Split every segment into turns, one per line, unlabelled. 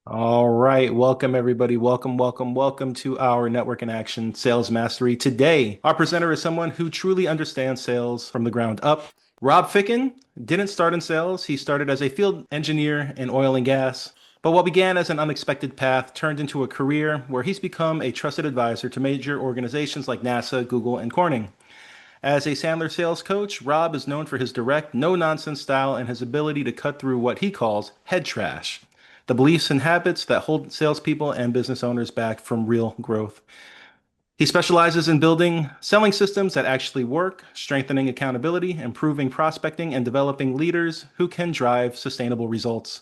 All right, welcome everybody. Welcome to our Network in Action Sales Mastery. Today, our presenter is someone who truly understands sales from the ground up. Rob Ficken didn't start in sales. He started as a field engineer in oil and gas. But what began as an unexpected path turned into a career where he's become a trusted advisor to major organizations like NASA, Google, and Corning. As a Sandler sales coach, Rob is known for his direct, no nonsense style and his ability to cut through what he calls head trash, the beliefs and habits that hold salespeople and business owners back from real growth. He specializes in building selling systems that actually work, strengthening accountability, improving prospecting, and developing leaders who can drive sustainable results.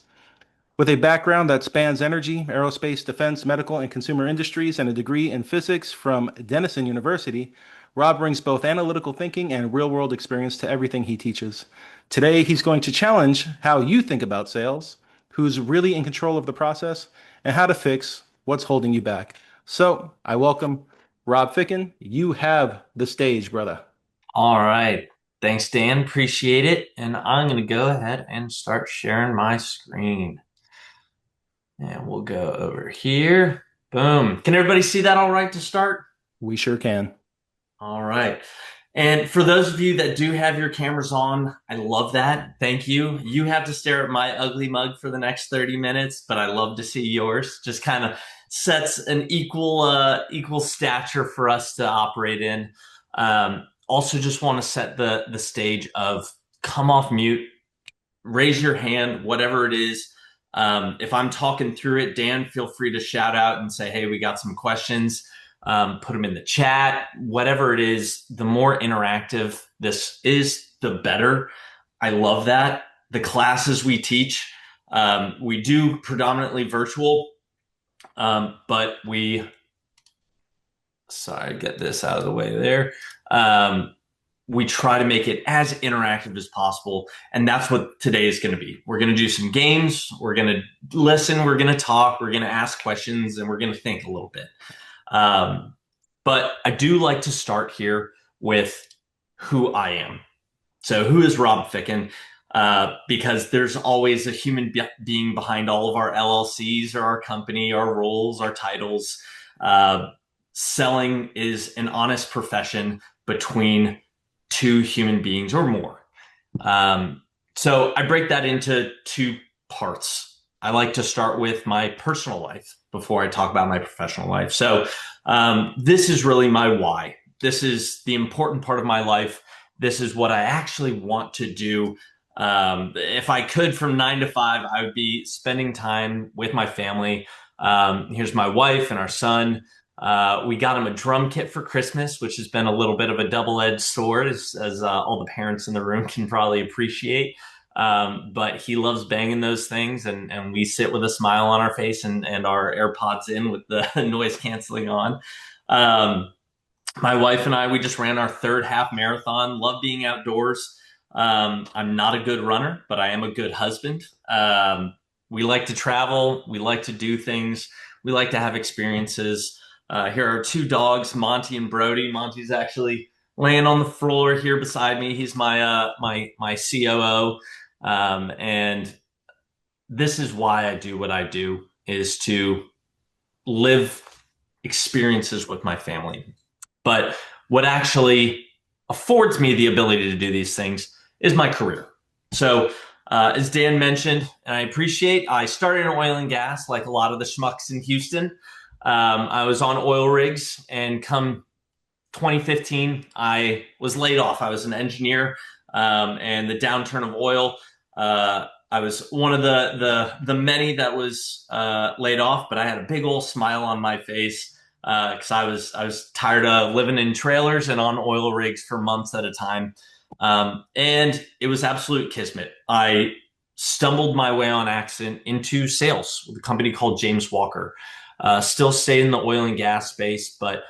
With a background that spans energy, aerospace, defense, medical, and consumer industries, and a degree in physics from Denison University, Rob brings both analytical thinking and real world experience to everything he teaches. Today, he's going to challenge how you think about sales, who's really in control of the process, and how to fix what's holding you back. So, I welcome Rob Ficken. You have the stage, brother.
All right. Thanks, Dan. Appreciate it. And I'm going to go ahead and start sharing my screen. And we'll go over here. Boom. Can everybody see that all right to start?
We sure can.
All right. And for those of you that do have your cameras on, I love that. Thank you. You have to stare at my ugly mug for the next 30 minutes, but I love to see yours. Just kind of sets an equal stature for us to operate in. Also just want to set the stage of come off mute, raise your hand, whatever it is. If I'm talking through it, Dan, feel free to shout out and say, hey, we got some questions. Put them in the chat, whatever it is. The more interactive this is, the better. I love that. The classes we teach, we do predominantly virtual, but sorry, get this out of the way there. We try to make it as interactive as possible. And that's what today is going to be. We're going to do some games. We're going to listen. We're going to talk. We're going to ask questions and we're going to think a little bit. But I do like to start here with who I am. So who is Rob Ficken? Because there's always a human being behind all of our LLCs or our company, our roles, our titles. Selling is an honest profession between two human beings or more. So I break that into two parts. I like to start with my personal life before I talk about my professional life. So this is really my why. This is the important part of my life. This is what I actually want to do. If I could, from 9 to 5, I would be spending time with my family. Here's my wife and our son. We got him a drum kit for Christmas, which has been a little bit of a double-edged sword, as all the parents in the room can probably appreciate. But he loves banging those things, and we sit with a smile on our face and our AirPods in with the noise canceling on. My wife and I, we just ran our third half marathon. Love being outdoors. I'm not a good runner, but I am a good husband. We like to travel. We like to do things. We like to have experiences. Here are two dogs, Monty and Brody. Monty's actually laying on the floor here beside me. He's my COO, and this is why I do what I do: is to live experiences with my family. But what actually affords me the ability to do these things is my career. So, as Dan mentioned, and I appreciate, I started in oil and gas like a lot of the schmucks in Houston. I was on oil rigs, and come 2015, I was laid off. I was an engineer, and the downturn of oil. I was one of the many that was laid off, but I had a big old smile on my face because I was tired of living in trailers and on oil rigs for months at a time, and it was absolute kismet. I stumbled my way on accident into sales with a company called James Walker. Still stayed in the oil and gas space, but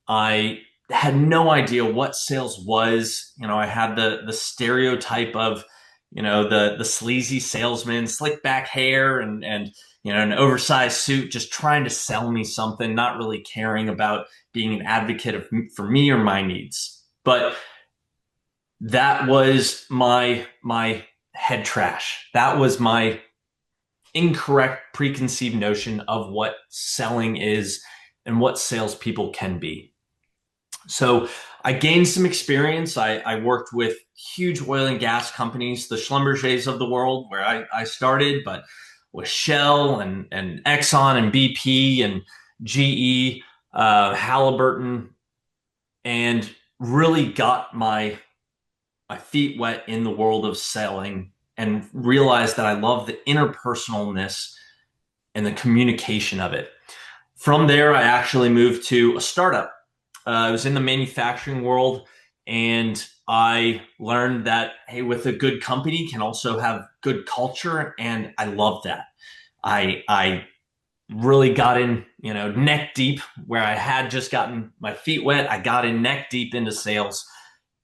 I had no idea what sales was. I had the stereotype of, the sleazy salesman, slick back hair and an oversized suit, just trying to sell me something, not really caring about being an advocate for me or my needs. But that was my head trash. That was my incorrect preconceived notion of what selling is and what salespeople can be. So I gained some experience. I worked with huge oil and gas companies, the Schlumbergers of the world, where I started, but with Shell and Exxon and BP and GE, Halliburton, and really got my feet wet in the world of selling and realized that I love the interpersonalness and the communication of it. From there, I actually moved to a startup. I was in the manufacturing world, and I learned that, hey, with a good company can also have good culture, and I love that. I really got in, neck deep where I had just gotten my feet wet. I got in neck deep into sales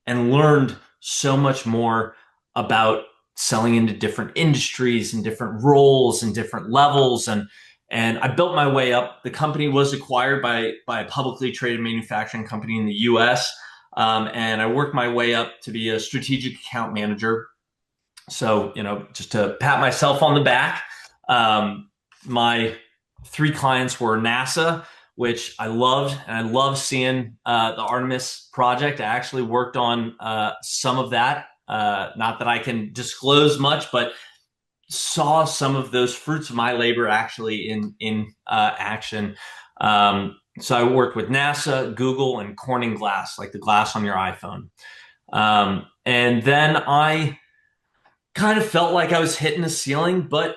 and learned so much more about selling into different industries and different roles and different levels. And I built my way up. The company was acquired by a publicly traded manufacturing company in the US. And I worked my way up to be a strategic account manager. So, just to pat myself on the back, my 3 clients were NASA, which I loved, and I love seeing the Artemis project. I actually worked on some of that. Not that I can disclose much, but saw some of those fruits of my labor actually in action. So I worked with NASA, Google, and Corning Glass, like the glass on your iPhone. And then I kind of felt like I was hitting the ceiling, but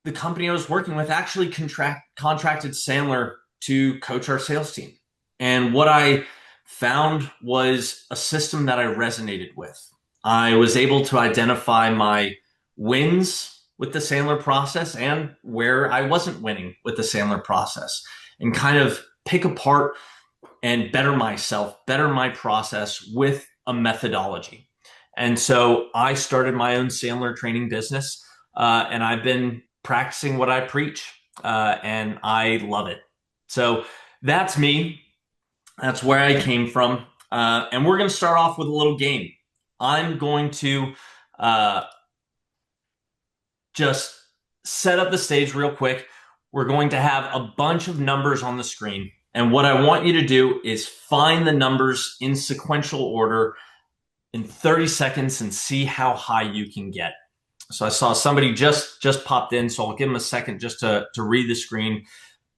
the company I was working with actually contracted Sandler to coach our sales team. And what I found was a system that I resonated with. I was able to identify my wins with the Sandler process and where I wasn't winning with the Sandler process, and kind of pick apart and better myself, better my process with a methodology. And so I started my own Sandler training business, and I've been practicing what I preach, and I love it. So that's me. That's where I came from. And we're going to start off with a little game. I'm going to just set up the stage real quick. We're going to have a bunch of numbers on the screen. And what I want you to do is find the numbers in sequential order in 30 seconds and see how high you can get. So I saw somebody just popped in, so I'll give them a second just to read the screen.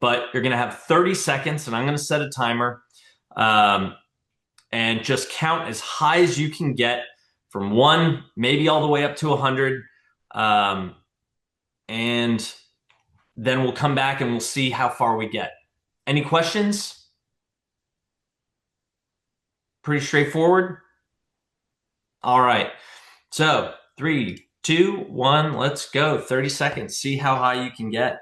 But you're going to have 30 seconds, and I'm going to set a timer, and just count as high as you can get from 1, maybe all the way up to 100. And then we'll come back and we'll see how far we get. Any questions? Pretty straightforward. All right. So 3, 2, 1, let's go. 30 seconds. See how high you can get.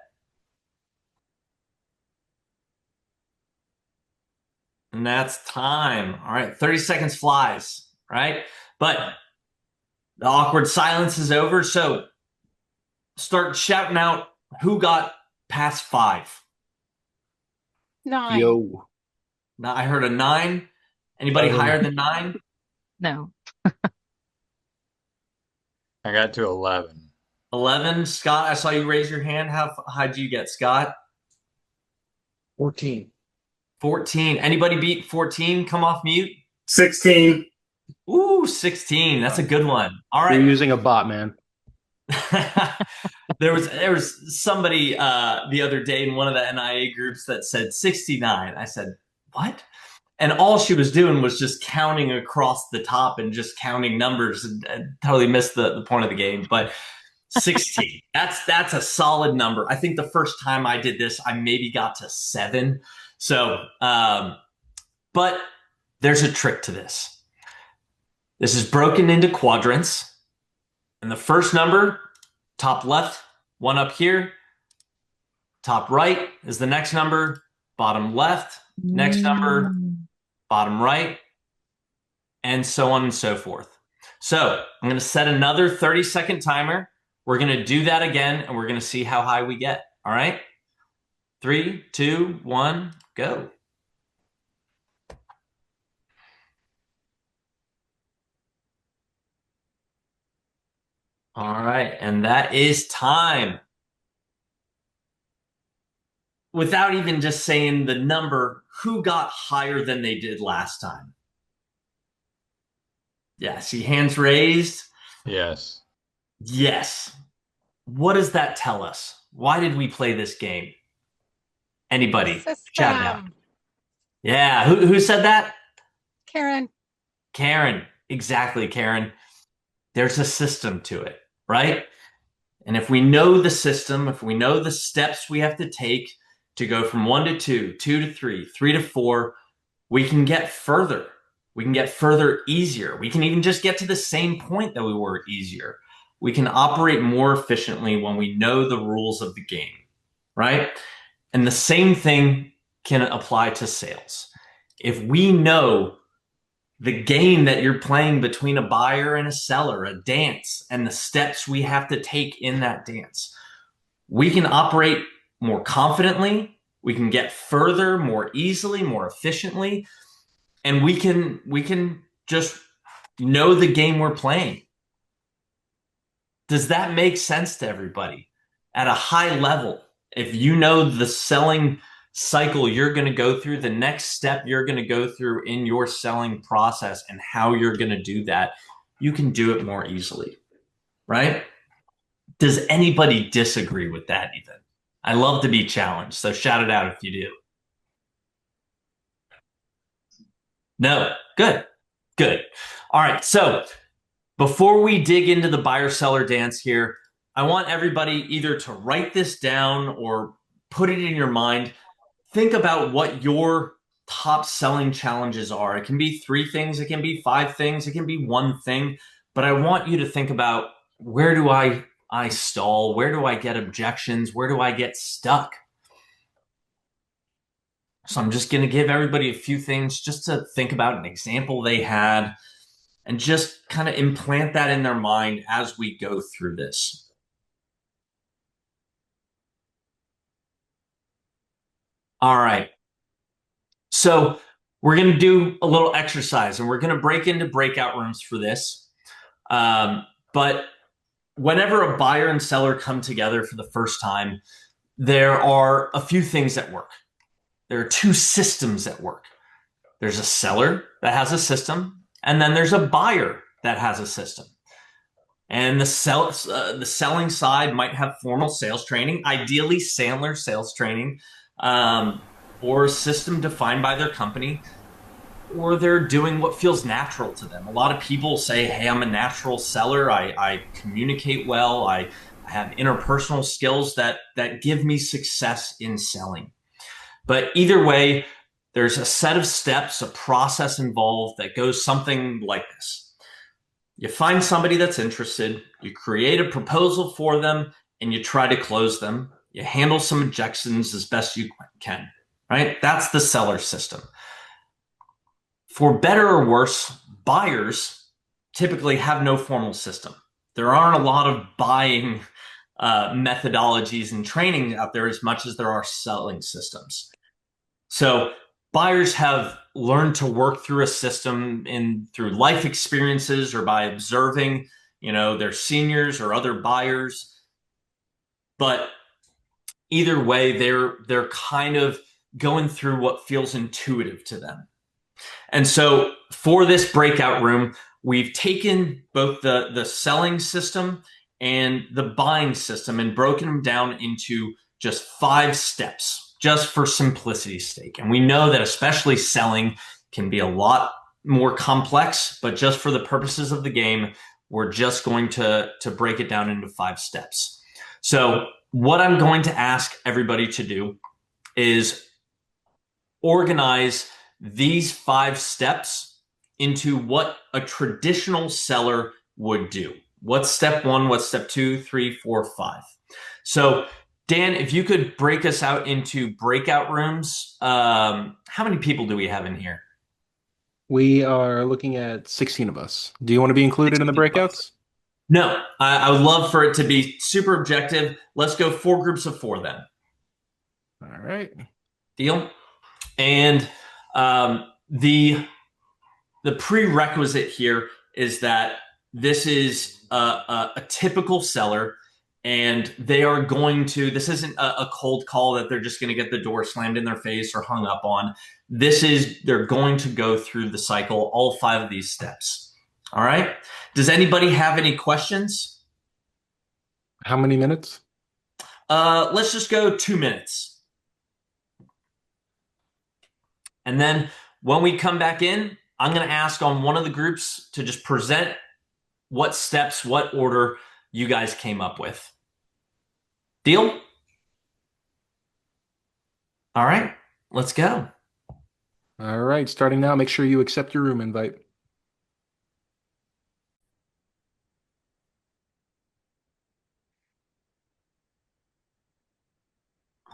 And that's time. All right. 30 seconds flies, right? But the awkward silence is over. So start shouting out who got past 5.
9.
Yo.
Now I heard a 9. Anybody higher than 9?
No.
I got to 11.
11. Scott, I saw you raise your hand. How high did you get, Scott?
14.
14. Anybody beat 14? Come off mute.
16.
Ooh, 16. That's a good one. All
You're
right.
using a bot, man.
There was somebody the other day in one of the NIA groups that said 69. I said, what? And all she was doing was just counting across the top and just counting numbers, and totally missed the point of the game. But 16, that's a solid number. I think the first time I did this, I maybe got to 7. So, but there's a trick to this. This is broken into quadrants. And the first number, top left, 1 up here. Top right is the next number. Bottom left, next number. Bottom right, and so on and so forth. So I'm going to set another 30-second timer. We're going to do that again, and we're going to see how high we get. All right? 3, 2, 1, go. All right, and that is time. without even just saying the number, who got higher than they did last time? Yeah, see hands raised.
Yes.
Yes. What does that tell us? Why did we play this game? Anybody? Shout it out.
System.
Yeah, who said that?
Karen.
Karen. Exactly, Karen. There's a system to it, right? And if we know the system, if we know the steps we have to take to go from 1 to 2, 2 to 3, 3 to 4, we can get further. We can get further easier. We can even just get to the same point that we were easier. We can operate more efficiently when we know the rules of the game, right? And the same thing can apply to sales. If we know the game that you're playing between a buyer and a seller, a dance, and the steps we have to take in that dance, we can operate more confidently. We can get further more easily, more efficiently, and we can just know the game we're playing. Does that make sense to everybody? At a high level, if you know the selling cycle you're going to go through, the next step you're going to go through in your selling process and how you're going to do that, you can do it more easily, right? Does anybody disagree with that even? I love to be challenged, so shout it out if you do. No, good, good. All right, so before we dig into the buyer-seller dance here, I want everybody either to write this down or put it in your mind. Think about what your top selling challenges are. It can be 3 things, it can be 5 things, it can be 1 thing, but I want you to think about, where do I stall? Where do I get objections? Where do I get stuck? So I'm just going to give everybody a few things just to think about, an example they had, and just kind of implant that in their mind as we go through this. All right. So we're going to do a little exercise, and we're going to break into breakout rooms for this. But whenever a buyer and seller come together for the first time, there are a few things at work. There are 2 systems at work. There's a seller that has a system, and then there's a buyer that has a system. And the selling side might have formal sales training, ideally Sandler sales training, or a system defined by their company, or they're doing what feels natural to them. A lot of people say, hey, I'm a natural seller. I communicate well. I have interpersonal skills that give me success in selling. But either way, there's a set of steps, a process involved that goes something like this. You find somebody that's interested, you create a proposal for them, and you try to close them. You handle some objections as best you can, right? That's the seller system. For better or worse, buyers typically have no formal system. There aren't a lot of buying methodologies and training out there as much as there are selling systems. So buyers have learned to work through a system through life experiences or by observing, their seniors or other buyers. But either way, they're kind of going through what feels intuitive to them. And so for this breakout room, we've taken both the selling system and the buying system and broken them down into just 5 steps, just for simplicity's sake. And we know that especially selling can be a lot more complex, but just for the purposes of the game, we're just going to break it down into 5 steps. So what I'm going to ask everybody to do is organize these 5 steps into what a traditional seller would do. What's step 1? What's step 2, 3, 4, 5? So Dan, if you could break us out into breakout rooms, how many people do we have in here?
We are looking at 16 of us. Do you want to be included in the breakouts?
No, I would love for it to be super objective. Let's go 4 groups of 4 then.
All right.
Deal? And the prerequisite here is that this is a typical seller, and they are going to, this isn't a cold call that they're just going to get the door slammed in their face or hung up on. This is, they're going to go through the cycle, all 5 of these steps. All right. Does anybody have any questions?
How many minutes?
Let's just go 2 minutes. And then when we come back in, I'm going to ask on one of the groups to just present what steps, what order you guys came up with. Deal? All right, let's go.
All right, starting now, make sure you accept your room invite.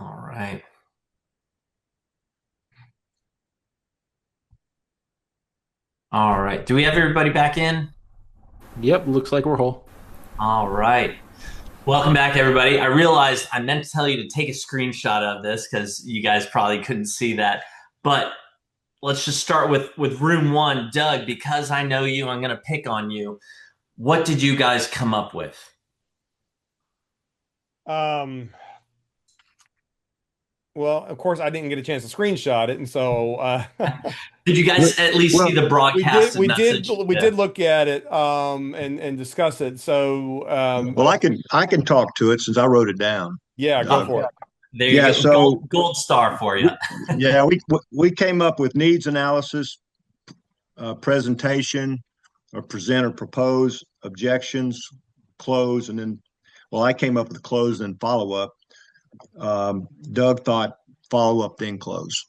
All right. All right. Do we have everybody back in?
Yep, looks like we're whole.
All right. Welcome back, everybody. I realized I meant to tell you to take a screenshot of this because you guys probably couldn't see that. But let's just start with room 1. Doug, because I know you, I'm going to pick on you. What did you guys come up with?
Well, of course, I didn't get a chance to screenshot it, and so
Did you guys at least see the broadcast message?
We did look at it and discuss it. So
Well, I can talk to it since I wrote it down.
yeah, go for it.
There you
Yeah,
go.
so
Gold star for you.
yeah, we came up with needs analysis, presentation, or present or propose, objections, close, and then, well, I came up with close and follow up. Doug thought follow up then close.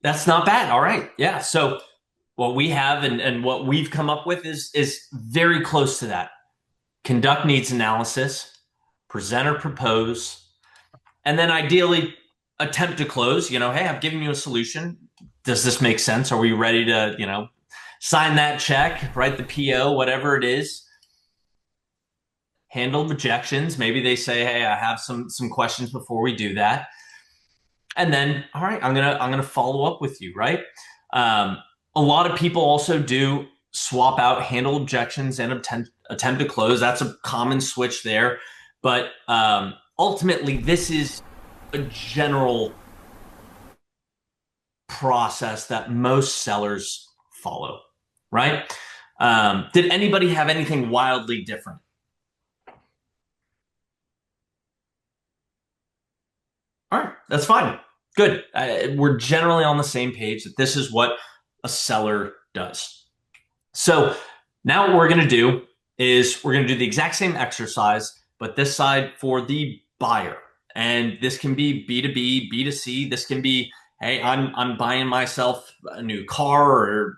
That's not bad. All right. Yeah. So what we have and what we've come up with is very close to that. Conduct needs analysis, present or propose, and then ideally attempt to close. Hey, I've given you a solution. Does this make sense? Are we ready to, sign that check, write the PO, whatever it is? Handle objections. Maybe they say, hey, I have some questions before we do that. And then, all right, I'm gonna follow up with you, right? A lot of people also do swap out handle objections and attempt to close. That's a common switch there. But ultimately, this is a general process that most sellers follow, right? Did anybody have anything wildly different? All right, that's fine. Good. We're generally on the same page that this is what a seller does. So now what we're going to do is we're going to do the exact same exercise, but this side for the buyer. And this can be B2B, B2C. This can be, hey, I'm buying myself a new car or,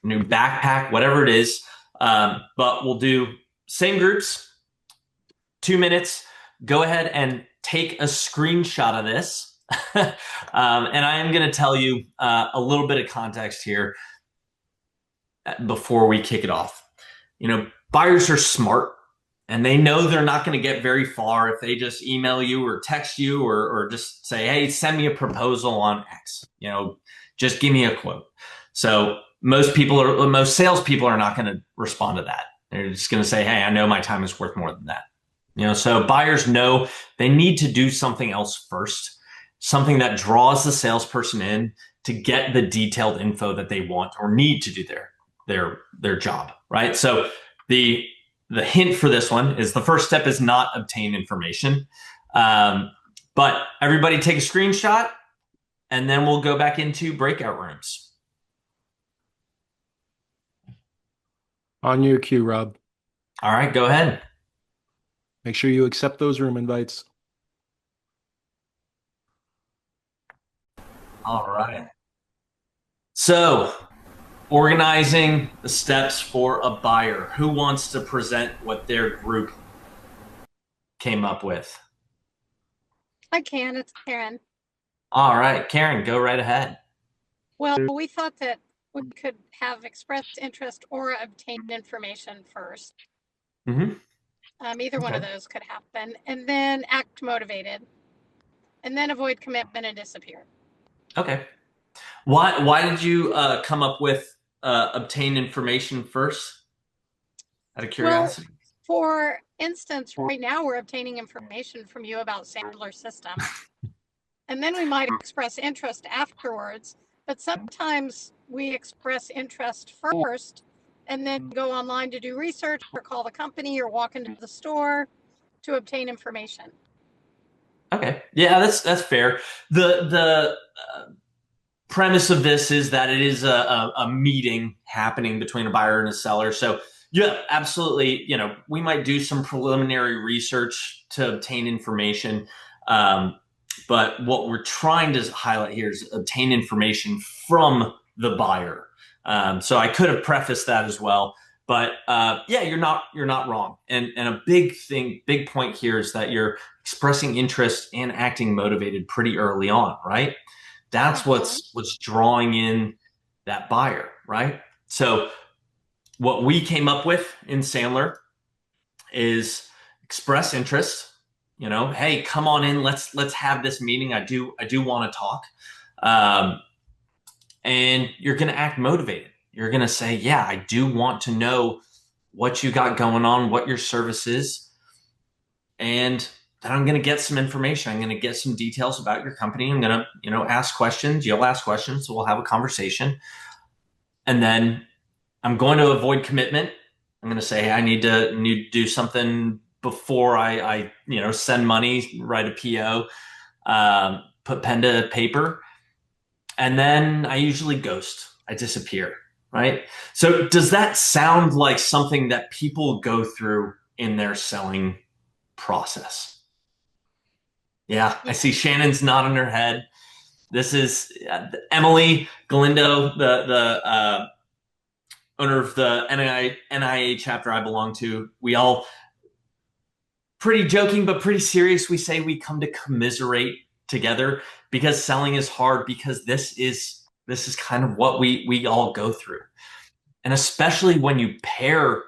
new backpack, whatever it is. But we'll do same groups, 2 minutes. Go ahead and take a screenshot of this. And I am going to tell you a little bit of context here before we kick it off. Buyers are smart and they know they're not going to get very far if they just email you or text you or just say, hey, send me a proposal on X, just give me a quote. So most salespeople are not going to respond to that. They're just going to say, hey, I know my time is worth more than that. So buyers know they need to do something else first, something that draws the salesperson in to get the detailed info that they want or need to do their job, right? So the hint for this one is the first step is not obtain information, but everybody take a screenshot and then we'll go back into breakout rooms.
On your cue, Rob.
All right, go ahead.
Make sure you accept those room invites.
All right. So, organizing the steps for a buyer. Who wants to present what their group came up with?
I can. It's Karen.
All right, Karen, go right ahead.
Well, we thought that we could have expressed interest or obtained information first.
Mm-hmm.
Either one of those could happen, and then act motivated, and then avoid commitment and disappear.
Okay. Why did you come up with obtain information first? Out of curiosity.
For instance, right now we're obtaining information from you about Sandler system, and then we might express interest afterwards. But sometimes we express interest first and then go online to do research or call the company or walk into the store to obtain information.
Okay. Yeah, that's fair. The premise of this is that it is a meeting happening between a buyer and a seller. So yeah, absolutely. We might do some preliminary research to obtain information. But what we're trying to highlight here is obtain information from the buyer. So I could have prefaced that as well. But yeah, you're not wrong. And a big point here is that you're expressing interest and acting motivated pretty early on, right? That's what's drawing in that buyer, right? So what we came up with in Sandler is express interest. Hey, come on in. Let's have this meeting. I do want to talk. And you're going to act motivated. You're going to say, yeah, I do want to know what you got going on, what your service is. And then I'm going to get some information. I'm going to get some details about your company. I'm going to, ask questions. You'll ask questions. So we'll have a conversation. And then I'm going to avoid commitment. I'm going to say, hey, I need to do something before I send money, write a PO, put pen to paper. And then I usually ghost. I disappear, right? So does that sound like something that people go through in their selling process? Yeah, I see Shannon's nodding her head. This is Emily Galindo, the owner of the NIA chapter I belong to. We all, pretty joking but pretty serious, we say we come to commiserate together because selling is hard, because this is kind of what we all go through. And especially when you pair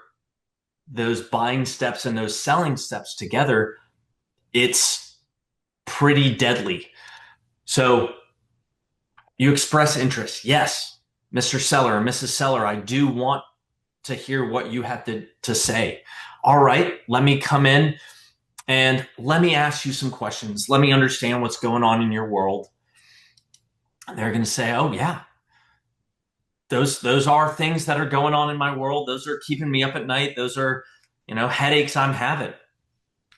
those buying steps and those selling steps together, it's pretty deadly. So you express interest. Yes, Mr. Seller or Mrs. Seller, I do want to hear what you have to say. All right, let me come in and let me ask you some questions. Let me understand what's going on in your world. And they're going to say, oh yeah, those are things that are going on in my world. Those are keeping me up at night. Those are, headaches I'm having.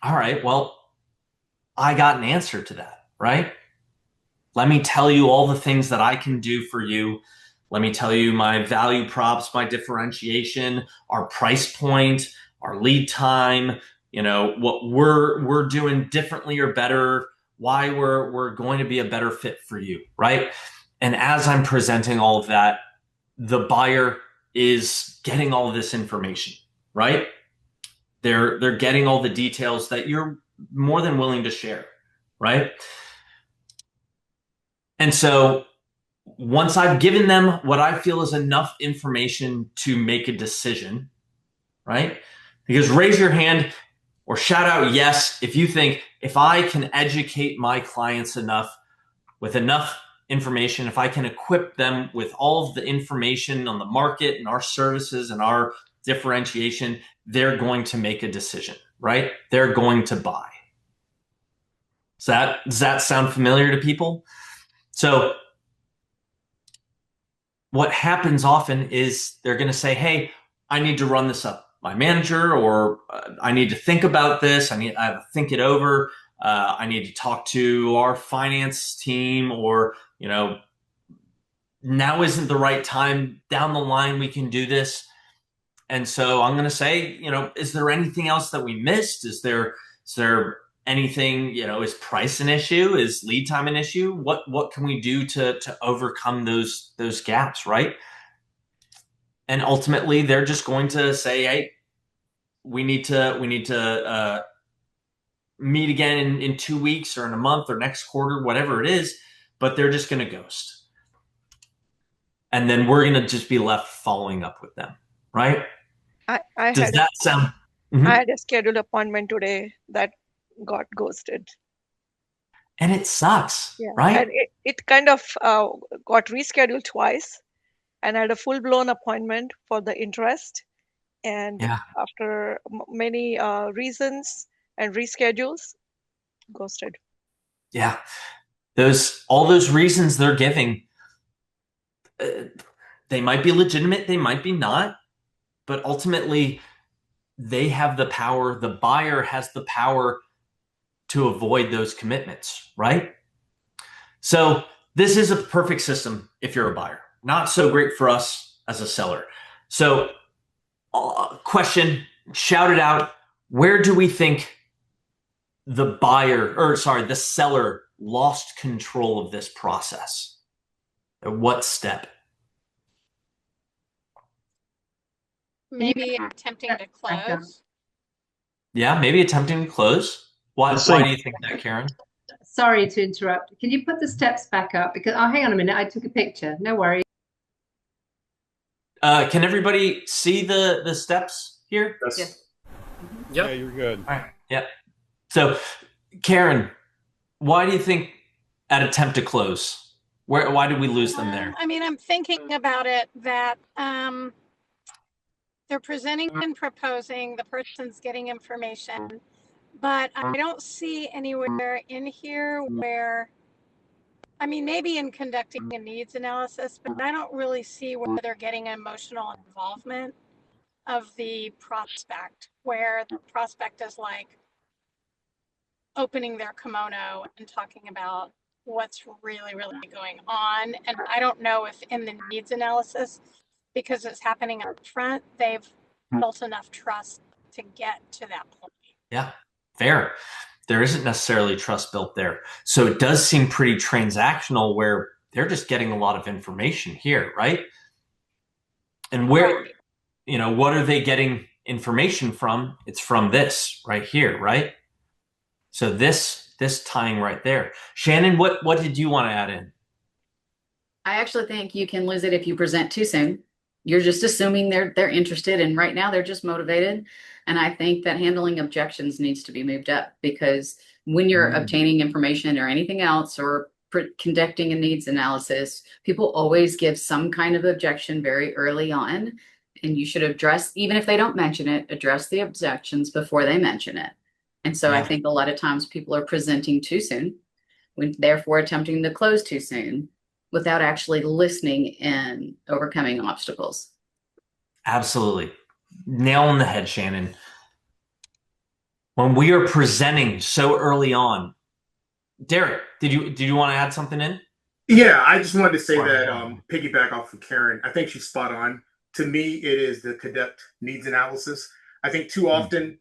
All right, well, I got an answer to that, right? Let me tell you all the things that I can do for you. Let me tell you my value props, my differentiation, our price point, our lead time, what we're doing differently or better, why we're going to be a better fit for you, right? And as I'm presenting all of that, the buyer is getting all of this information, right? They're getting all the details that you're more than willing to share, right? And so once I've given them what I feel is enough information to make a decision, right? Because raise your hand or shout out yes if you think, if I can educate my clients enough with enough information, if I can equip them with all of the information on the market and our services and our differentiation, they're going to make a decision, right? They're going to buy. Does that sound familiar to people? So what happens often is they're going to say, hey, I need to run this up my manager, or I need to think about this. I have to think it over. I need to talk to our finance team, or, now isn't the right time. Down the line, we can do this. And so I'm going to say, is there anything else that we missed? Is there anything, is price an issue? Is lead time an issue? What can we do to overcome those gaps, right? And ultimately, they're just going to say, hey, we need to meet again in 2 weeks or in a month or next quarter, whatever it is, but they're just going to ghost. And then we're going to just be left following up with them, right? Does that sound?
Mm-hmm. I had a scheduled appointment today that got ghosted.
And it sucks, right?
And it kind of got rescheduled twice, and I had a full-blown appointment for the interest. And
Yeah.
after many reasons and reschedules, ghosted.
Yeah. All those reasons they're giving, they might be legitimate, they might be not, but ultimately they have the power, the buyer has the power to avoid those commitments, right? So this is a perfect system if you're a buyer. Not so great for us as a seller. So question, shout it out. Where do we think the seller lost control of this process? At what step?
Maybe attempting to close.
Yeah, maybe attempting to close. Why do you think that, Karen?
Sorry to interrupt. Can you put the steps back up? Because, oh, hang on a minute. I took a picture. No worries.
Can everybody see the steps here?
Yes.
Yep.
Yeah, you're good.
All right. Yeah. So, Karen, why do you think at attempt to close? Why did we lose them there?
I mean, I'm thinking about it that they're presenting and proposing, the person's getting information, but I don't see anywhere in here where, I mean, maybe in conducting a needs analysis, but I don't really see where they're getting emotional involvement of the prospect, where the prospect is like opening their kimono and talking about what's really, really going on. And I don't know if in the needs analysis, because it's happening up front, they've built enough trust to get to that point.
Yeah, fair. There isn't necessarily trust built there. So it does seem pretty transactional where they're just getting a lot of information here, right? And where, what are they getting information from? It's from this right here, right? So this tying right there. Shannon, what did you want to add in?
I actually think you can lose it if you present too soon. You're just assuming they're interested, and right now they're just motivated. And I think that handling objections needs to be moved up, because when you're obtaining information or anything else, or conducting a needs analysis, people always give some kind of objection very early on, and you should address, even if they don't mention it, address the objections before they mention it. And so I think a lot of times people are presenting too soon, when therefore attempting to close too soon, without actually listening and overcoming obstacles.
Absolutely. Nail on the head, Shannon. When we are presenting so early on, Derek, did you want to add something in?
Yeah, I just wanted to say that piggyback off of Karen, I think she's spot on. To me, it is the conduct needs analysis. I think too often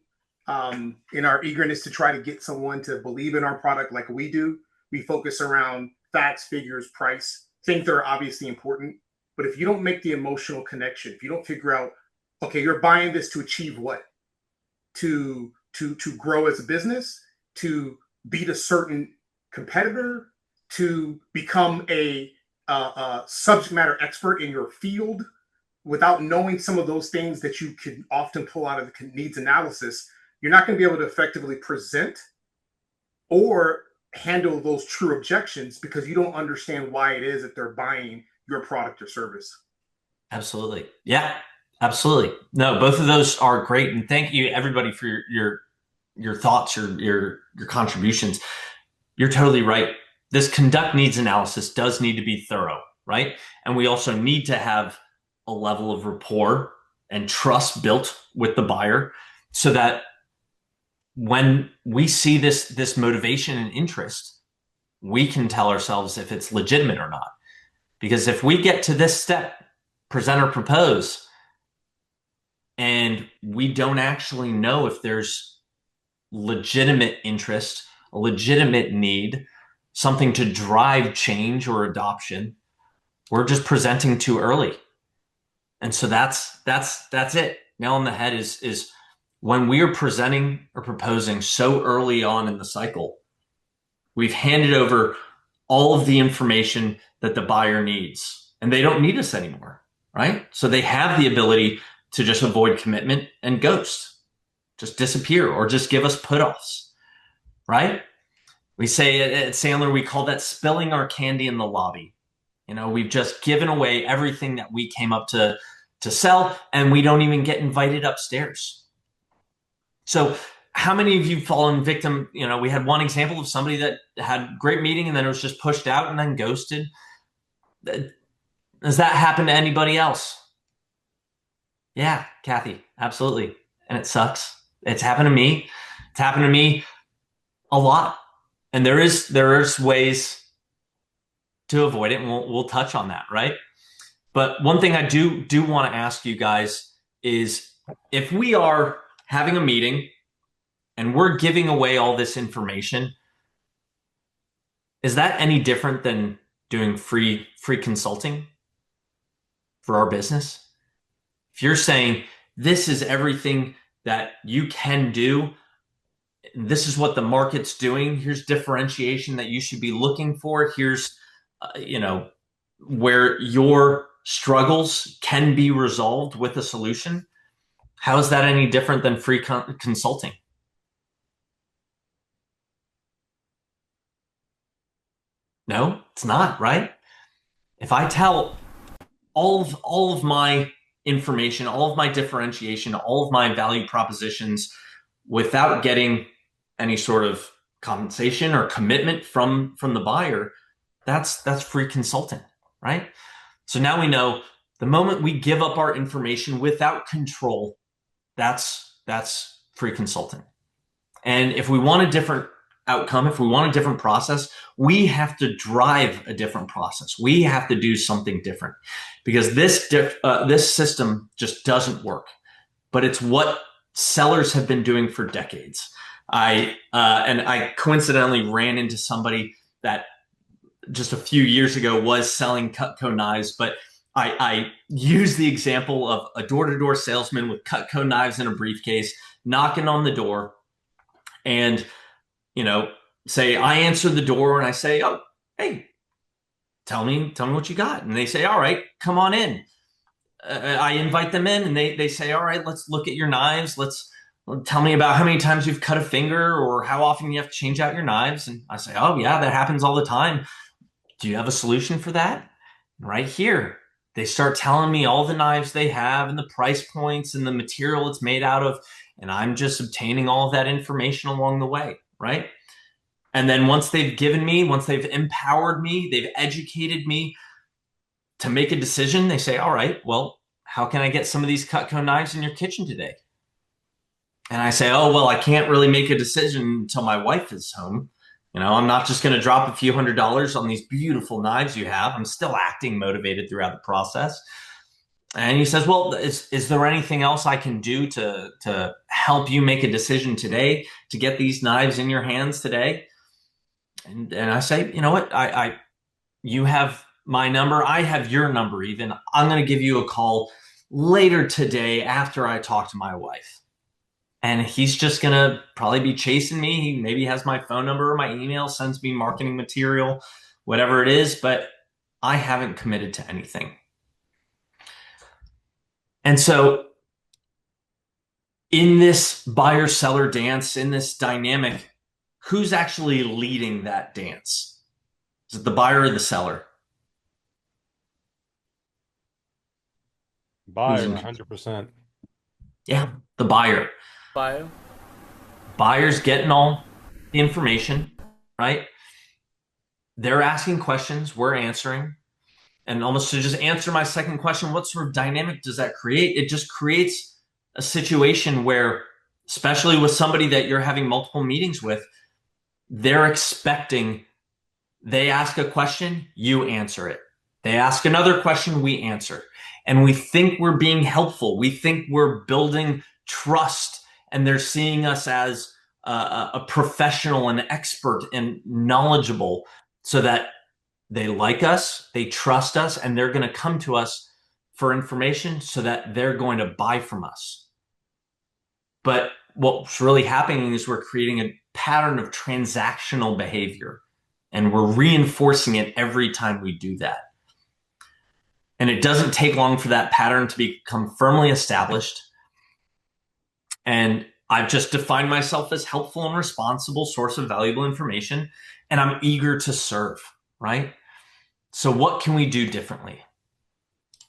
in our eagerness to try to get someone to believe in our product like we do, we focus around facts, figures, price, things that are obviously important. But if you don't make the emotional connection, if you don't figure out, okay, you're buying this to achieve what? To grow as a business, to beat a certain competitor, to become a subject matter expert in your field, without knowing some of those things that you can often pull out of the needs analysis, you're not going to be able to effectively present or handle those true objections, because you don't understand why it is that they're buying your product or service.
Absolutely. Yeah, absolutely. No, both of those are great. And thank you everybody for your thoughts, your contributions. You're totally right. This conduct needs analysis does need to be thorough, right? And we also need to have a level of rapport and trust built with the buyer, so that when we see this motivation and interest, we can tell ourselves if it's legitimate or not. Because if we get to this step, present or propose, and we don't actually know if there's legitimate interest, a legitimate need, something to drive change or adoption, we're just presenting too early. And so that's it. Nail on the head is when we are presenting or proposing so early on in the cycle, we've handed over all of the information that the buyer needs, and they don't need us anymore, right? So they have the ability to just avoid commitment and ghost, just disappear, or just give us put-offs, right? We say at Sandler, we call that spilling our candy in the lobby. We've just given away everything that we came up to to sell, and we don't even get invited upstairs. So how many of you fallen victim? We had one example of somebody that had a great meeting and then it was just pushed out and then ghosted. Does that happen to anybody else? Yeah, Kathy, absolutely. And it sucks. It's happened to me. It's happened to me a lot. And there is ways to avoid it, and we'll touch on that, right? But one thing I do want to ask you guys is, if we are having a meeting and we're giving away all this information, is that any different than doing free consulting for our business? If you're saying this is everything that you can do, this is what the market's doing, here's differentiation that you should be looking for, here's where your struggles can be resolved with a solution, how is that any different than free consulting? No, it's not, right? If I tell all of my information, all of my differentiation, all of my value propositions without getting any sort of compensation or commitment from the buyer, that's free consulting, right? So now we know the moment we give up our information without control, that's free consulting. And if we want a different outcome, if we want a different process, we have to drive a different process. We have to do something different, because this system just doesn't work. But it's what sellers have been doing for decades. I coincidentally ran into somebody that just a few years ago was selling Cutco knives, but I used the example of a door-to-door salesman with Cutco knives in a briefcase knocking on the door, and say I answer the door and I say, "Oh, hey, tell me what you got," and they say, "All right, come on in." I invite them in, and they say, "All right, let's look at your knives. Tell me about how many times you've cut a finger or how often you have to change out your knives." And I say, "Oh yeah, that happens all the time. Do you have a solution for that?" And right here, they start telling me all the knives they have and the price points and the material it's made out of. And I'm just obtaining all of that information along the way, right? And then once they've empowered me, they've educated me to make a decision, they say, "All right, well, how can I get some of these Cutco knives in your kitchen today?" And I say, "Oh, well, I can't really make a decision until my wife is home. I'm not just going to drop a few $100s on these beautiful knives you have. I'm still acting motivated throughout the process." And he says, "Well, is there anything else I can do to help you make a decision today, to get these knives in your hands today?" And I say, "You know what? You have my number. I have your number even. I'm going to give you a call later today after I talk to my wife." And he's just going to probably be chasing me. He maybe has my phone number or my email, sends me marketing material, whatever it is, but I haven't committed to anything. And so in this buyer-seller dance, in this dynamic, who's actually leading that dance? Is it the buyer or the seller?
Buyer, 100%.
Yeah, the buyer. Buyer's getting all the information, right? They're asking questions, we're answering. And almost to just answer my second question, what sort of dynamic does that create? It just creates a situation where, especially with somebody that you're having multiple meetings with, they're expecting, they ask a question, you answer it. They ask another question, we answer. And we think we're being helpful. We think we're building trust, and they're seeing us as a professional and expert and knowledgeable, so that they like us, they trust us, and they're going to come to us for information so that they're going to buy from us. But what's really happening is we're creating a pattern of transactional behavior, and we're reinforcing it every time we do that. And it doesn't take long for that pattern to become firmly established. And I've just defined myself as helpful and responsible source of valuable information, and I'm eager to serve, right? So what can we do differently?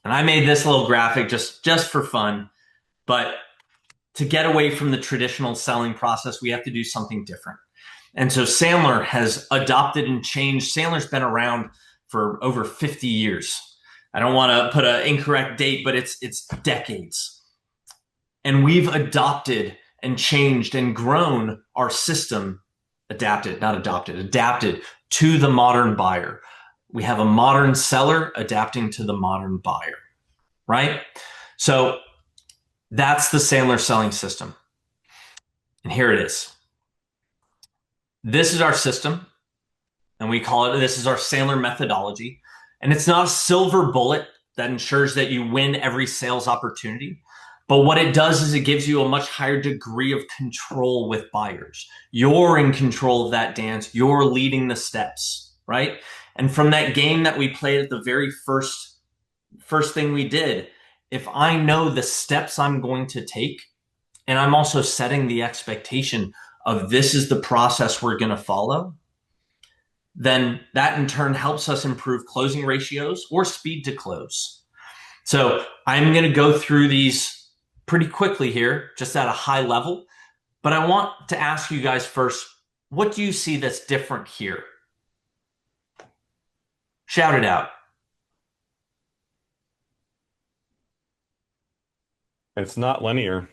And I made this little graphic just for fun, but to get away from the traditional selling process, we have to do something different. And so Sandler has adopted and changed. Sandler's been around for over 50 years. I don't want to put an incorrect date, but it's decades. And we've adopted and changed and grown our system, adapted to the modern buyer. We have a modern seller adapting to the modern buyer, right? So that's the Sandler selling system. And here it is. This is our system, and we call it, this is our Sandler methodology. And it's not a silver bullet that ensures that you win every sales opportunity. But what it does is it gives you a much higher degree of control with buyers. You're in control of that dance. You're leading the steps, right? And from that game that we played at the very first thing we did, if I know the steps I'm going to take, and I'm also setting the expectation of this is the process we're going to follow, then that in turn helps us improve closing ratios or speed to close. So I'm going to go through these pretty quickly here, just at a high level, but I want to ask you guys first, what do you see that's different here? Shout it out.
It's not linear.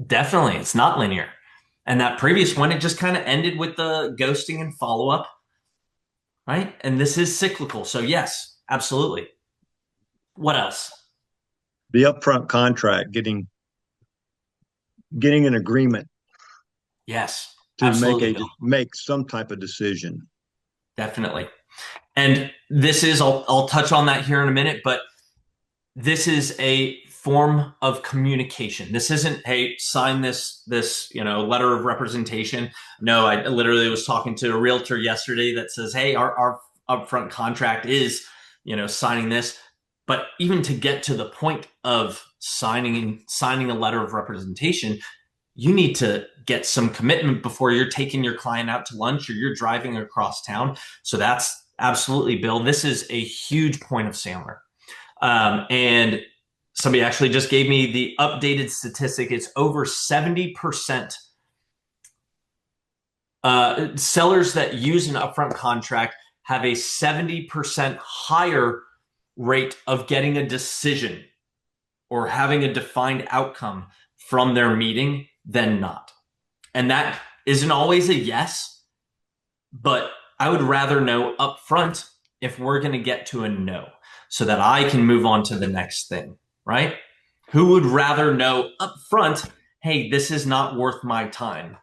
Definitely, it's not linear. And that previous one, it just kind of ended with the ghosting and follow-up, right? And this is cyclical. So yes, absolutely. What else?
The upfront contract, getting an agreement.
Yes,
to
absolutely.
make some type of decision.
Definitely. And this is, I'll touch on that here in a minute, but this is a form of communication. This isn't, hey, sign this letter of representation. No, I literally was talking to a realtor yesterday that says, hey, our upfront contract is, signing this. But even to get to the point of signing a letter of representation, you need to get some commitment before you're taking your client out to lunch or you're driving across town. So that's absolutely, Bill. This is a huge point of Sandler. And somebody actually just gave me the updated statistic. It's over 70%. Sellers that use an upfront contract have a 70% higher rate of getting a decision or having a defined outcome from their meeting than not. And that isn't always a yes, but I would rather know upfront if we're going to get to a no so that I can move on to the next thing, right? Who would rather know upfront, hey, this is not worth my time,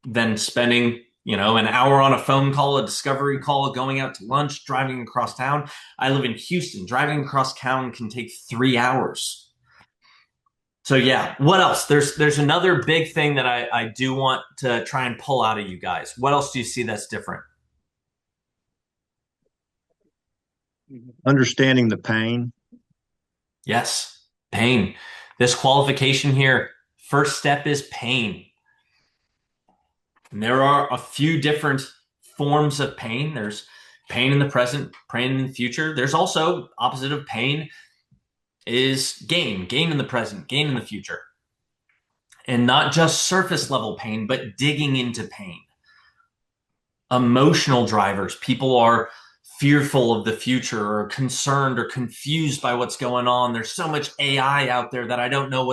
than spending an hour on a phone call, a discovery call, going out to lunch, driving across town. I live in Houston. Driving across town can take 3 hours. So yeah, what else? There's another big thing that I do want to try and pull out of you guys. What else do you see that's different?
Understanding the pain.
Yes, pain. This qualification here, first step is pain. And there are a few different forms of pain. There's pain in the present, pain in the future. There's also opposite of pain is gain in the present, gain in the future. And not just surface level pain, but digging into pain. Emotional drivers. People are fearful of the future or concerned or confused by what's going on. There's so much AI out there that I don't know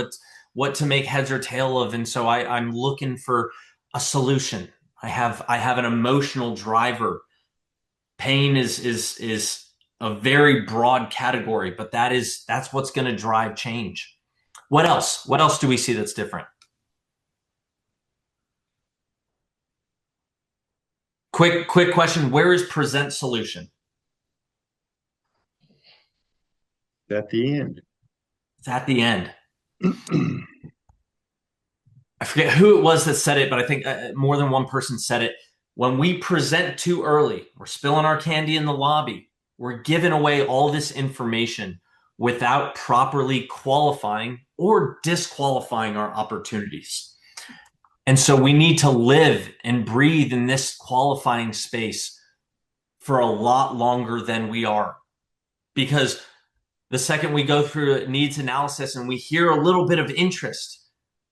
what to make heads or tail of. And so I'm looking for a solution. I have an emotional driver. Pain is a very broad category, but that's what's going to drive change. What else? What else do we see that's different? Quick question. Where is present solution?
At the end.
It's at the end. I forget who it was that said it, but I think more than one person said it. When we present too early, we're spilling our candy in the lobby. We're giving away all this information without properly qualifying or disqualifying our opportunities. And so we need to live and breathe in this qualifying space for a lot longer than we are. Because The second we go through a needs analysis and we hear a little bit of interest,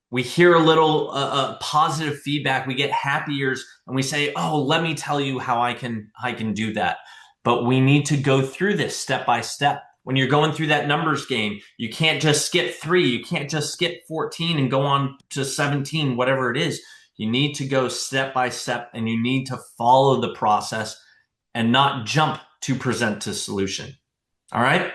we hear a little positive feedback, we get happy ears, and we say, oh, let me tell you how I can do that. But we need to go through this step by step. When you're going through that numbers game, you can't just skip 3, you can't just skip 14 and go on to 17, whatever it is. You need to go step by step, and you need to follow the process and not jump to present to solution. All right?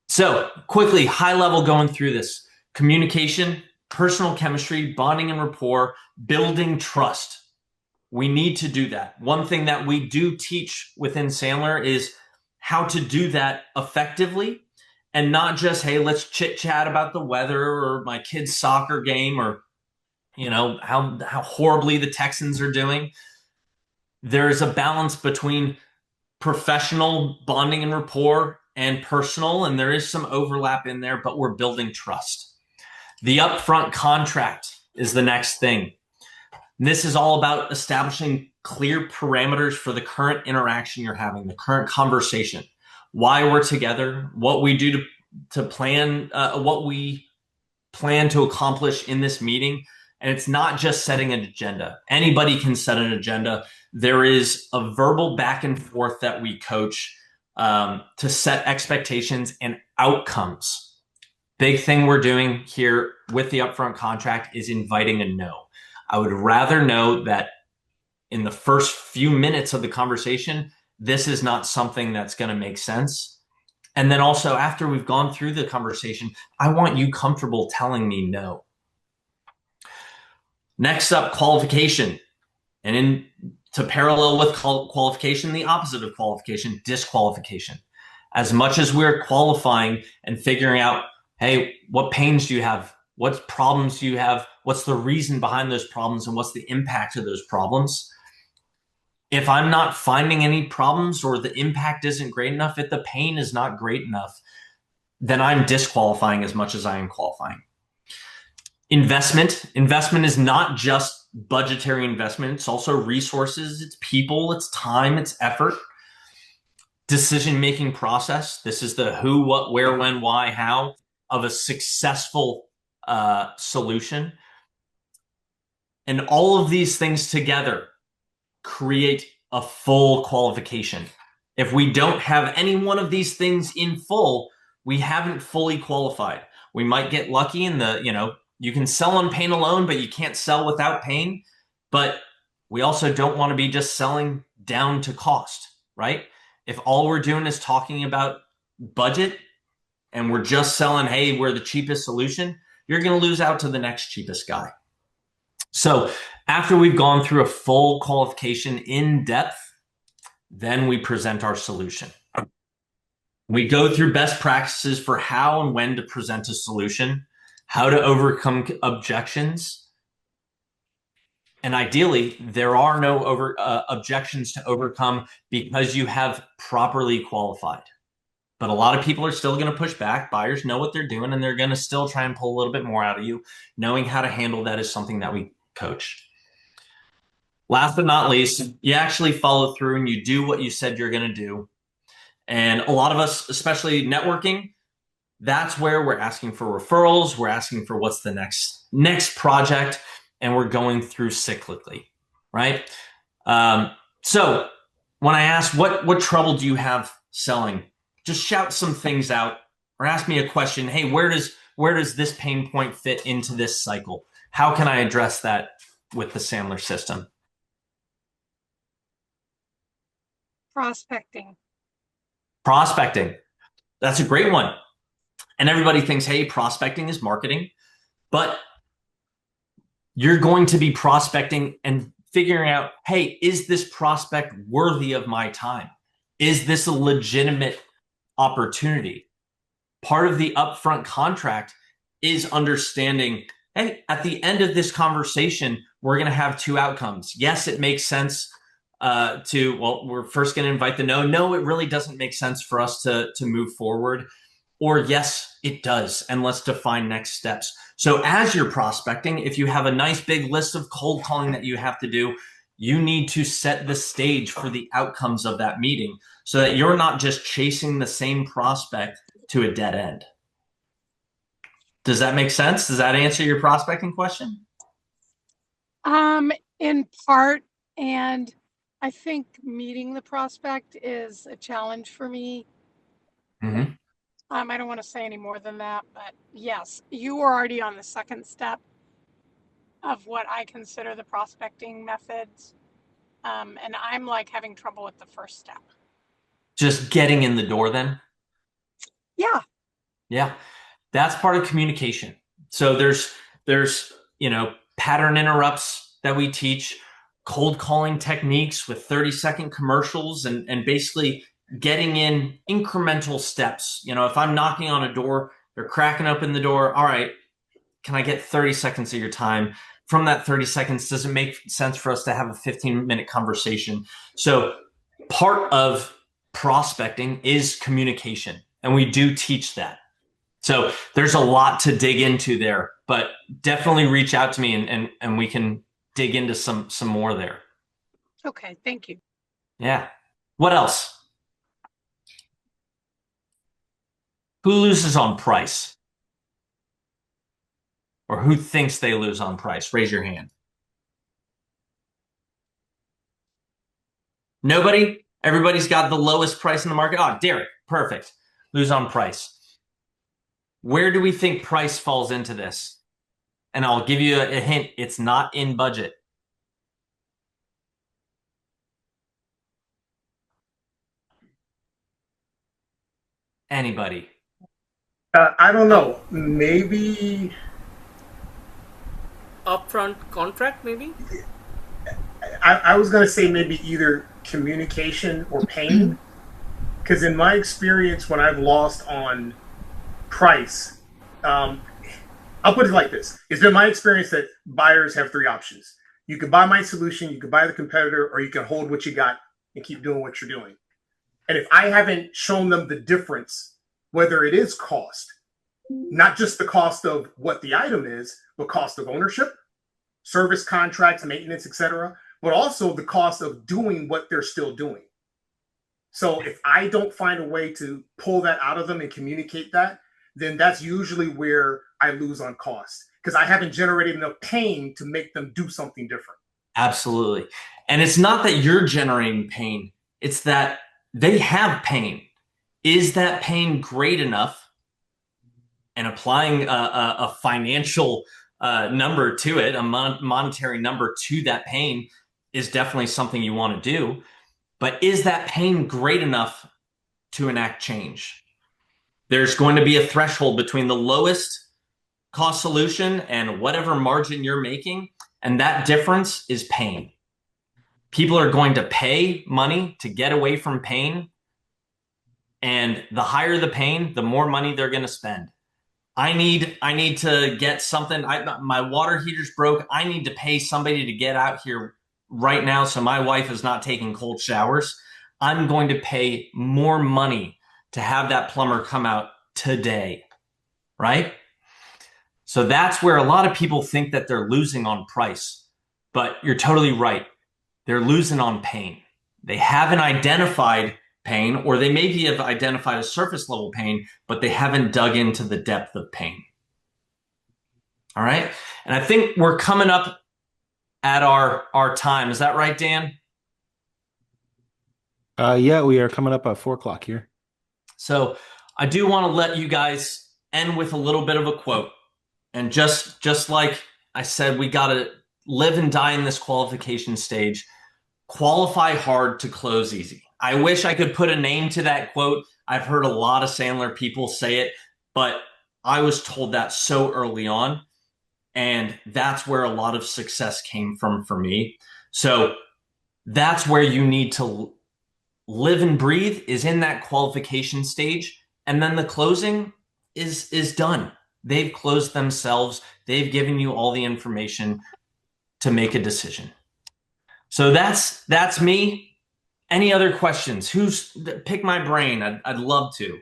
So quickly, high level going through this. Communication, personal chemistry, bonding and rapport, building trust. We need to do that. One thing that we do teach within Sandler is how to do that effectively, and not just, hey, let's chit chat about the weather or my kid's soccer game, or how horribly the Texans are doing. There's a balance between professional bonding and rapport and personal, and there is some overlap in there, but we're building trust. The upfront contract is the next thing. This is all about establishing clear parameters for the current interaction you're having, the current conversation, why we're together, what we do to plan, what we plan to accomplish in this meeting. And it's not just setting an agenda. Anybody can set an agenda. There is a verbal back and forth that we coach to set expectations and outcomes. Big thing we're doing here with the upfront contract is inviting a no. I would rather know that in the first few minutes of the conversation, this is not something that's going to make sense. And then also after we've gone through the conversation, I want you comfortable telling me no. Next up, qualification. And to parallel with qualification, the opposite of qualification, disqualification. As much as we're qualifying and figuring out, hey, what pains do you have? What problems do you have? What's the reason behind those problems, and what's the impact of those problems? If I'm not finding any problems, or the impact isn't great enough, if the pain is not great enough, then I'm disqualifying as much as I am qualifying. Investment is not just budgetary investment. It's also resources, it's people, it's time, it's effort. Decision-making process. This is the who, what, where, when, why, how of a successful solution. And all of these things together create a full qualification. If we don't have any one of these things in full, we haven't fully qualified. We might get lucky in you can sell on pain alone, but you can't sell without pain. But we also don't want to be just selling down to cost, right? If all we're doing is talking about budget and we're just selling, hey, we're the cheapest solution, you're going to lose out to the next cheapest guy. So after we've gone through a full qualification in depth, then we present our solution. We go through best practices for how and when to present a solution, how to overcome objections. And ideally, there are no objections to overcome because you have properly qualified. But a lot of people are still going to push back. Buyers know what they're doing, and they're going to still try and pull a little bit more out of you. Knowing how to handle that is something that we coach. Last but not least, you actually follow through and you do what you said you're going to do. And a lot of us, especially networking, that's where we're asking for referrals. We're asking for what's the next project, and we're going through cyclically, right? So when I ask, what trouble do you have selling? Just shout some things out or ask me a question. Hey, where does this pain point fit into this cycle? How can I address that with the Sandler system?
Prospecting.
That's a great one. And everybody thinks, hey, prospecting is marketing, but you're going to be prospecting and figuring out, hey, is this prospect worthy of my time? Is this a legitimate opportunity? Part of the upfront contract is understanding, hey, at the end of this conversation, we're going to have two outcomes. Yes, it makes sense we're first going to invite the no. No, it really doesn't make sense for us to move forward. Or yes, it does. And let's define next steps. So as you're prospecting, if you have a nice big list of cold calling that you have to do, You need to set the stage for the outcomes of that meeting so that you're not just chasing the same prospect to a dead end. Does that make sense? Does that answer your prospecting question?
In part, and I think meeting the prospect is a challenge for me.
Mm-hmm.
I don't want to say any more than that, but yes, you were already on the second step of what I consider the prospecting methods. And I'm like having trouble with the first step.
Just getting in the door then?
Yeah.
Yeah. That's part of communication. So there's, pattern interrupts that we teach, cold calling techniques with 30-second commercials and basically getting in incremental steps. If I'm knocking on a door, they're cracking open the door. All right, can I get 30 seconds of your time? From that 30 seconds, does it make sense for us to have a 15-minute conversation? So part of prospecting is communication, and we do teach that. So there's a lot to dig into there, but definitely reach out to me and we can dig into some more there.
Okay, thank you.
Yeah. What else? Who loses on price? Or who thinks they lose on price? Raise your hand. Nobody? Everybody's got the lowest price in the market? Oh, Derek, perfect. Lose on price. Where do we think price falls into this? And I'll give you a hint. It's not in budget. Anybody?
I don't know. Maybe
upfront contract, maybe?
I was going to say maybe either communication or pain. Because in my experience, when I've lost on price, I'll put it like this. It's been my experience that buyers have three options. You can buy my solution, you can buy the competitor, or you can hold what you got and keep doing what you're doing. And if I haven't shown them the difference, whether it is cost, not just the cost of what the item is, but cost of ownership, service contracts, maintenance, etc., but also the cost of doing what they're still doing. So if I don't find a way to pull that out of them and communicate that, then that's usually where I lose on cost, because I haven't generated enough pain to make them do something different.
Absolutely. And it's not that you're generating pain. It's that they have pain. Is that pain great enough? And applying a financial number to it, a monetary number to that pain is definitely something you want to do. But is that pain great enough to enact change? There's going to be a threshold between the lowest cost solution and whatever margin you're making. And that difference is pain. People are going to pay money to get away from pain. And the higher the pain, the more money they're going to spend. I need to get something. My water heater's broke. I need to pay somebody to get out here right now so my wife is not taking cold showers. I'm going to pay more money to have that plumber come out today, right? So that's where a lot of people think that they're losing on price, but you're totally right. They're losing on pain. They haven't identified pain, or they maybe have identified a surface level pain, but they haven't dug into the depth of pain. All right. And I think we're coming up at our time. Is that right, Dan?
Yeah, we are coming up at 4:00 here.
So I do want to let you guys end with a little bit of a quote. And just like I said, we got to live and die in this qualification stage. Qualify hard to close easy. I wish I could put a name to that quote. I've heard a lot of Sandler people say it, but I was told that so early on. And that's where a lot of success came from for me. So that's where you need to live and breathe, is in that qualification stage. And then the closing is done. They've closed themselves. They've given you all the information to make a decision. So that's me. Any other questions? Pick my brain. I'd love to.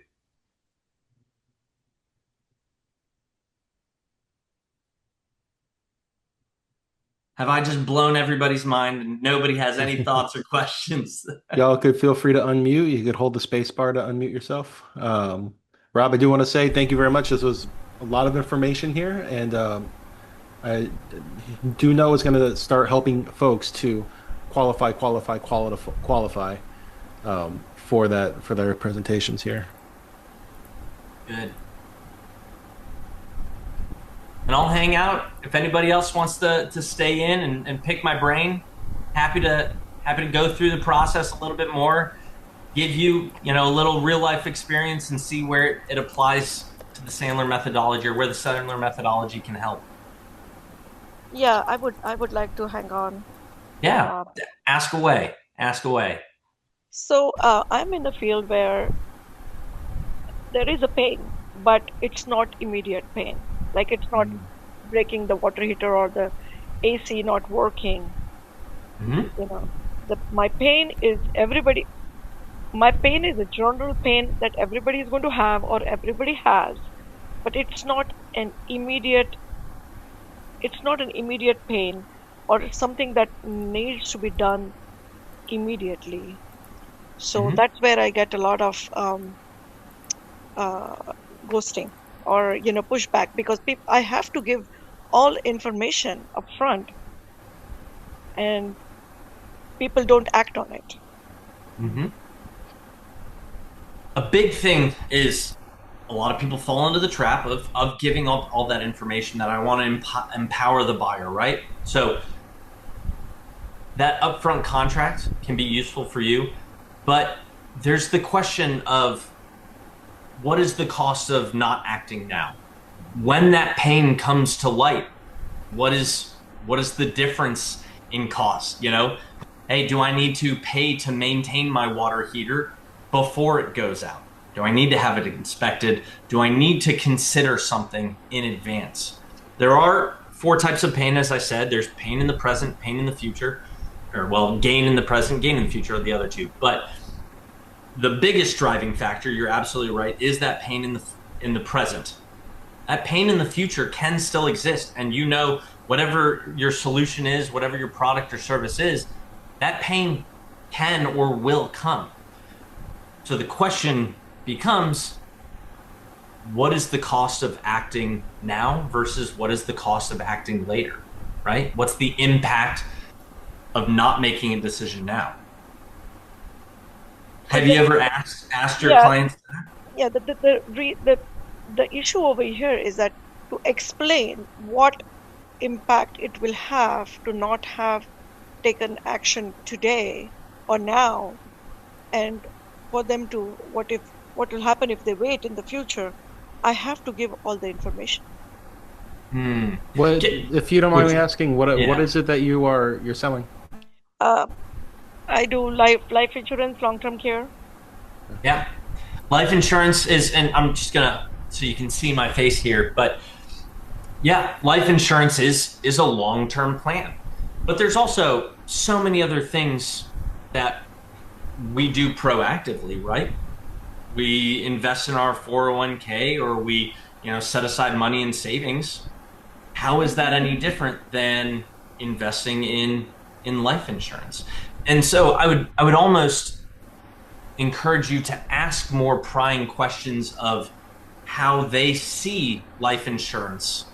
Have I just blown everybody's mind and nobody has any thoughts or questions?
Y'all could feel free to unmute. You could hold the space bar to unmute yourself. Rob, I do want to say thank you very much. This was a lot of information here, and I do know it's going to start helping folks to qualify for their presentations here.
Good. And I'll hang out if anybody else wants to stay in and pick my brain. Happy to go through the process a little bit more, give you a little real life experience and see where it applies to the Sandler methodology or where the Sandler methodology can help.
Yeah, I would like to hang on.
Yeah, ask away. Ask away.
So I'm in a field where there is a pain, but it's not immediate pain. Like it's not breaking the water heater or the AC not working. My pain is my pain is a general pain that everybody is going to have or everybody has, but it's not an immediate pain, or it's something that needs to be done immediately. So that's where I get a lot of ghosting or pushback, because I have to give all information up front and people don't act on it.
A big thing is a lot of people fall into the trap of giving up all that information that I want to empower the buyer, right? So that upfront contract can be useful for you, but there's the question of what is the cost of not acting now? When that pain comes to light, what is the difference in cost? Hey, do I need to pay to maintain my water heater before it goes out? Do I need to have it inspected? Do I need to consider something in advance? There are 4 types of pain, as I said. There's pain in the present, pain in the future, gain in the present, gain in the future are the other 2. But the biggest driving factor, you're absolutely right, is that pain in the present. That pain in the future can still exist, and whatever your solution is, whatever your product or service is, that pain can or will come. So the question becomes, what is the cost of acting now versus what is the cost of acting later, right? What's the impact of not making a decision now? Have you ever asked your clients that?
Yeah, the issue over here is that to explain what impact it will have to not have taken action today or now, and for them to what will happen if they wait in the future, I have to give all the information.
What, if you don't mind me asking, what is it that you're selling?
I do life insurance, long-term care.
Yeah, life insurance is, and I'm just gonna, so you can see my face here, but yeah, life insurance is a long-term plan. But there's also so many other things that we do proactively, right? We invest in our 401k, or we set aside money in savings. How is that any different than investing in life insurance? And so I would almost encourage you to ask more prying questions of how they see life insurance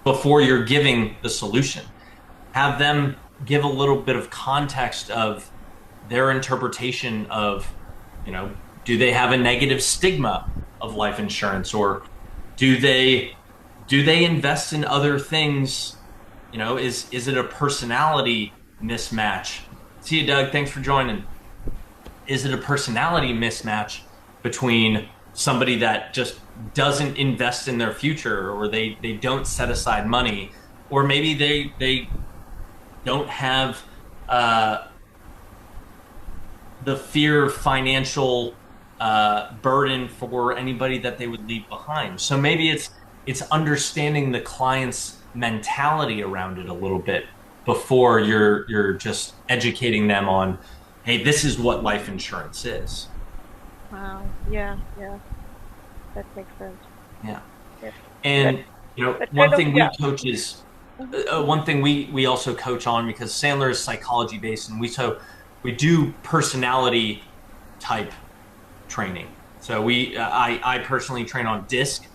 before you're giving the solution. Have them give a little bit of context of their interpretation of, do they have a negative stigma of life insurance, or do they invest in other things? Is it a personality mismatch? See you, Doug. Thanks for joining. Is it a personality mismatch between somebody that just doesn't invest in their future, or they don't set aside money, or maybe they don't have the fear of financial burden for anybody that they would leave behind? So maybe it's understanding the client's mentality around it a little bit before you're just educating them on, hey, this is what life insurance is.
Wow. Yeah. That makes sense.
Yeah.
Yep.
And one thing we coach is, one thing we also coach on, because Sandler is psychology based, and we do personality type training. So I personally train on DISC.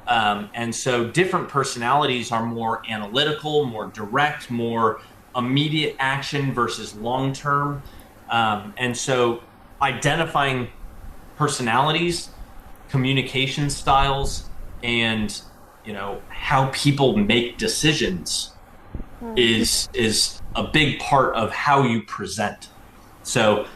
And so different personalities are more analytical, more direct, more immediate action versus long term. And so identifying personalities, communication styles, and how people make decisions is a big part of how you present. So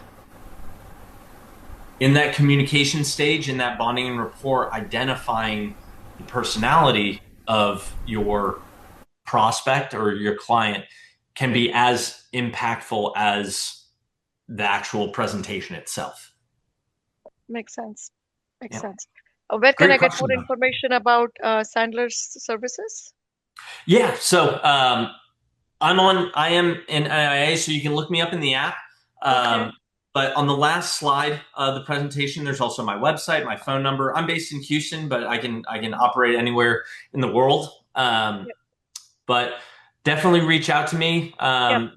in that communication stage, in that bonding and rapport, identifying the personality of your prospect or your client can be as impactful as the actual presentation itself.
Makes sense. Makes
Yeah.
sense. Where can
Great
I get
question,
more
though.
information about Sandler's services?
Yeah, so I am in IIA, so you can look me up in the app.
Okay.
But on the last slide of the presentation, there's also my website, my phone number. I'm based in Houston, but I can operate anywhere in the world. But definitely reach out to me.
Mhm.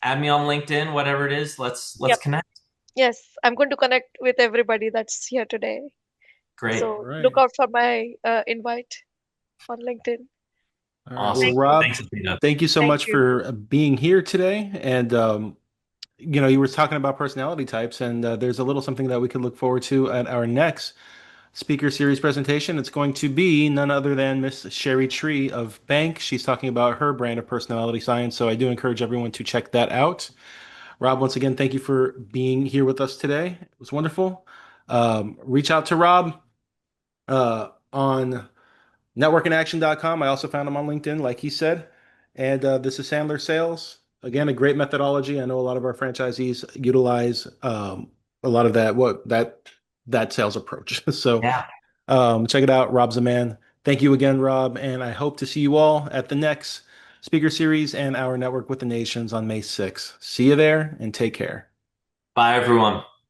Add me on LinkedIn, whatever it is. Let's
Yep.
connect.
Yes, I'm going to connect with everybody that's here today.
Great.
So
All right.
look out for my invite on LinkedIn.
All right.
Awesome.
Well, Rob,
Thanks, Athena.
thank you so
Thank
much
you.
for being here today. And you were talking about personality types, and there's a little something that we can look forward to at our next speaker series presentation. It's going to be none other than Miss Sherry Tree of Bank. She's talking about her brand of personality science. So I do encourage everyone to check that out. Rob, once again, thank you for being here with us today. It was wonderful. Reach out to Rob on networkinaction.com. I also found him on LinkedIn, like he said. And this is Sandler Sales. Again, a great methodology. I know a lot of our franchisees utilize a lot of that sales approach. So
Yeah.
check it out. Rob's a man. Thank you again, Rob. And I hope to see you all at the next speaker series and our Network with the Nations on May 6th. See you there and take care.
Bye, everyone.